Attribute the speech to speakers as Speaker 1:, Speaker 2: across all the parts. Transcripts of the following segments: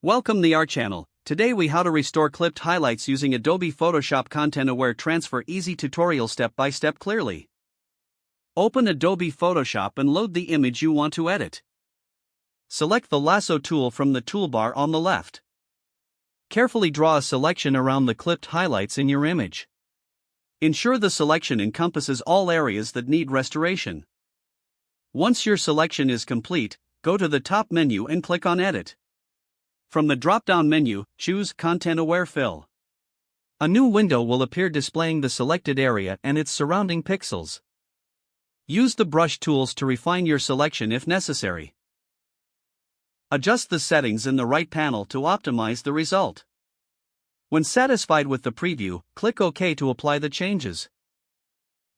Speaker 1: Welcome to our channel. Today we how to restore clipped highlights using Adobe Photoshop content-aware transfer easy tutorial step-by-step clearly. Open Adobe Photoshop and load the image you want to edit. Select the lasso tool from the toolbar on the left. Carefully draw a selection around the clipped highlights in your image. Ensure the selection encompasses all areas that need restoration. Once your selection is complete, go to the top menu and click on Edit. From the drop-down menu, choose Content-Aware Fill. A new window will appear displaying the selected area and its surrounding pixels. Use the brush tools to refine your selection if necessary. Adjust the settings in the right panel to optimize the result. When satisfied with the preview, click OK to apply the changes.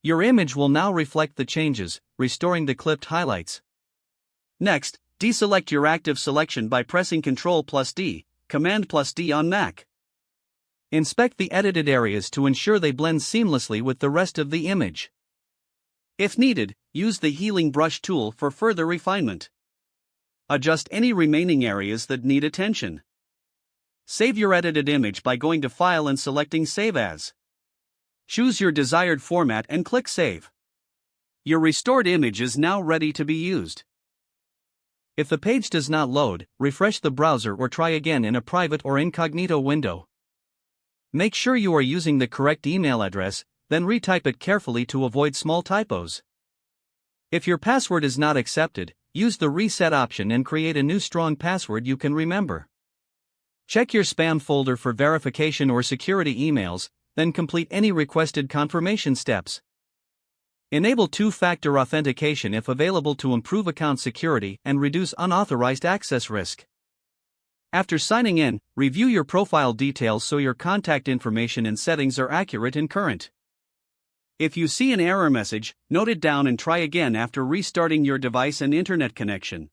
Speaker 1: Your image will now reflect the changes, restoring the clipped highlights. Next, deselect your active selection by pressing Ctrl+D, Command+D on Mac. Inspect the edited areas to ensure they blend seamlessly with the rest of the image. If needed, use the healing brush tool for further refinement. Adjust any remaining areas that need attention. Save your edited image by going to File and selecting Save As. Choose your desired format and click Save. Your restored image is now ready to be used. If the page does not load, refresh the browser or try again in a private or incognito window. Make sure you are using the correct email address, then retype it carefully to avoid small typos. If your password is not accepted, use the reset option and create a new strong password you can remember. Check your spam folder for verification or security emails, then complete any requested confirmation steps. Enable two-factor authentication if available to improve account security and reduce unauthorized access risk. After signing in, review your profile details so your contact information and settings are accurate and current. If you see an error message, note it down and try again after restarting your device and internet connection.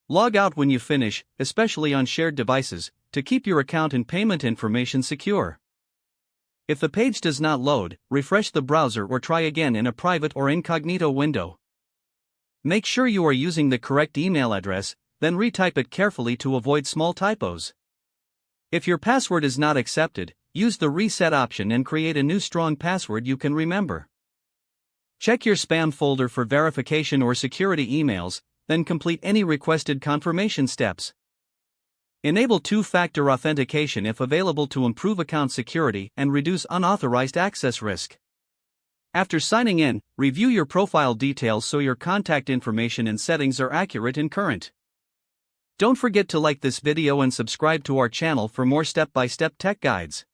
Speaker 1: Log out when you finish, especially on shared devices, to keep your account and payment information secure. If the page does not load, refresh the browser or try again in a private or incognito window. Make sure you are using the correct email address, then retype it carefully to avoid small typos. If your password is not accepted, use the reset option and create a new strong password you can remember. Check your spam folder for verification or security emails, then complete any requested confirmation steps. Enable two-factor authentication if available to improve account security and reduce unauthorized access risk. After signing in, review your profile details so your contact information and settings are accurate and current. Don't forget to like this video and subscribe to our channel for more step-by-step tech guides.